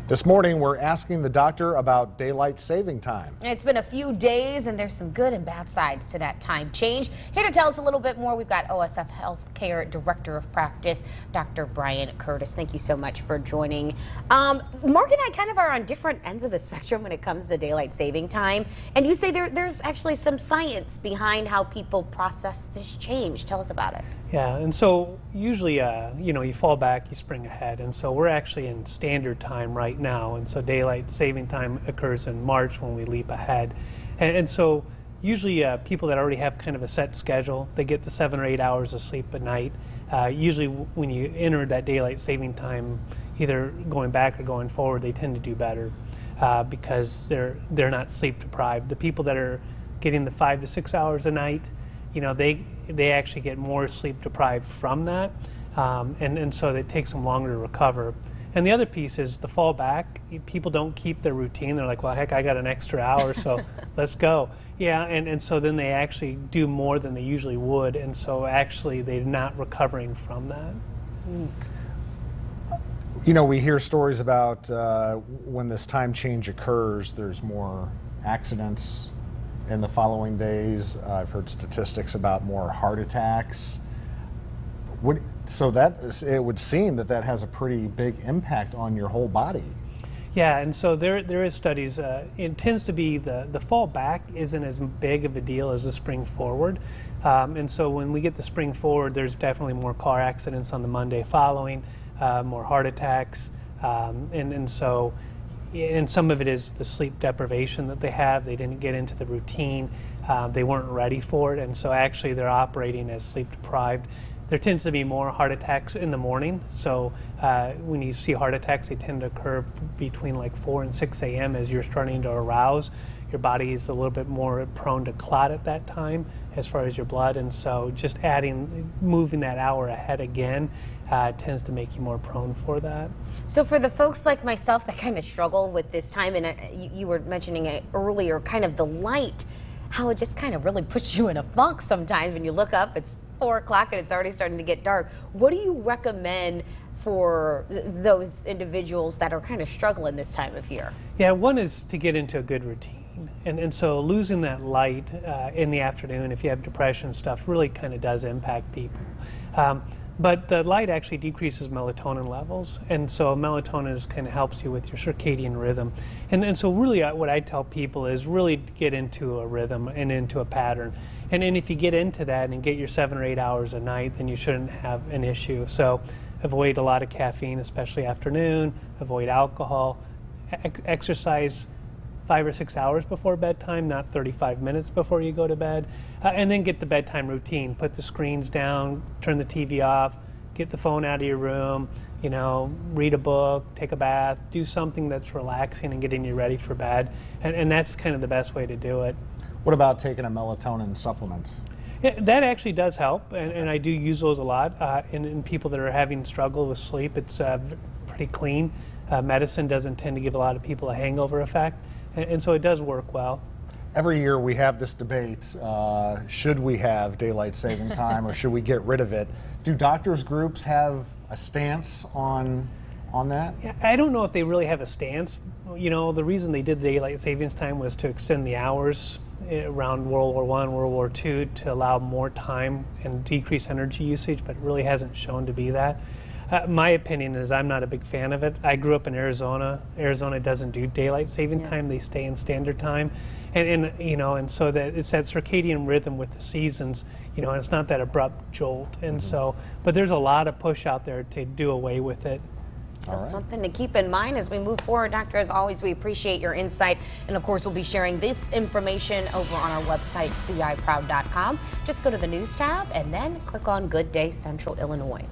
This morning, we're asking the doctor about daylight saving time. It's been a few days, and there's some good and bad sides to that time change. Here to tell us a little bit more, we've got OSF Healthcare Director of Practice, Dr. Brian Curtis. Thank you so much for joining. Mark and I kind of are on different ends of the spectrum when it comes to daylight saving time. And you say there's actually some science behind how people process this change. Tell us about it. Yeah, and so usually, you fall back, you spring ahead, and so we're actually in standard time right now, and so daylight saving time occurs in March when we leap ahead. And so usually people that already have kind of a set schedule, they get the 7 or 8 hours of sleep a night. Usually when you enter that daylight saving time, either going back or going forward, they tend to do better because they're not sleep deprived. The people that are getting the 5 to 6 hours a night, they actually get more sleep deprived from that, and so it takes them longer to recover. And the other piece is the fall back. People don't keep their routine. They're like, well, heck, I got an extra hour, so let's go. Yeah, and so then they actually do more than they usually would, and so actually they're not recovering from that. You know, we hear stories about when this time change occurs, there's more accidents in the following days. I've heard statistics about more heart attacks. So it would seem that has a pretty big impact on your whole body. Yeah, and so there is studies. It tends to be the fall back isn't as big of a deal as the spring forward. And so when we get the spring forward, there's definitely more car accidents on the Monday following, more heart attacks, and some of it is the sleep deprivation that they have. They didn't get into the routine. They weren't ready for it, and so actually they're operating as sleep deprived. There tends to be more heart attacks in the morning. So when you see heart attacks, they tend to occur between like 4 and 6 a.m. as you're starting to arouse. Your body is a little bit more prone to clot at that time as far as your blood, and so just moving that hour ahead again tends to make you more prone for that. So for the folks like myself that kind of struggle with this time, and you were mentioning it earlier, kind of the light, how it just kind of really puts you in a funk sometimes when you look up, it's 4 o'clock and it's already starting to get dark. What do you recommend for those individuals that are kind of struggling this time of year? Yeah, one is to get into a good routine. And so losing that light in the afternoon, if you have depression stuff, really kind of does impact people. But the light actually decreases melatonin levels, and so melatonin kind of helps you with your circadian rhythm. And so really what I tell people is really get into a rhythm and into a pattern. And if you get into that and get your 7 or 8 hours a night, then you shouldn't have an issue. So avoid a lot of caffeine, especially afternoon, avoid alcohol, exercise 5 or 6 hours before bedtime, not 35 minutes before you go to bed, and then get the bedtime routine. Put the screens down, turn the TV off, get the phone out of your room, read a book, take a bath, do something that's relaxing and getting you ready for bed, and that's kind of the best way to do it. What about taking a melatonin supplement? Yeah, that actually does help, and I do use those a lot in people that are having struggle with sleep. It's pretty clean. Medicine doesn't tend to give a lot of people a hangover effect, and so it does work well. Every year we have this debate, should we have daylight saving time or should we get rid of it? Do doctors groups have a stance on that? Yeah, I don't know if they really have a stance. The reason they did daylight savings time was to extend the hours around World War I, World War II to allow more time and decrease energy usage, but it really hasn't shown to be that. My opinion is I'm not a big fan of it. I grew up in Arizona. Arizona doesn't do daylight saving time. They stay in standard time. And so that it's that circadian rhythm with the seasons, and it's not that abrupt jolt. And but there's a lot of push out there to do away with it. So something to keep in mind as we move forward. Doctor, as always, we appreciate your insight. And of course, we'll be sharing this information over on our website, ciproud.com. Just go to the news tab and then click on Good Day Central Illinois.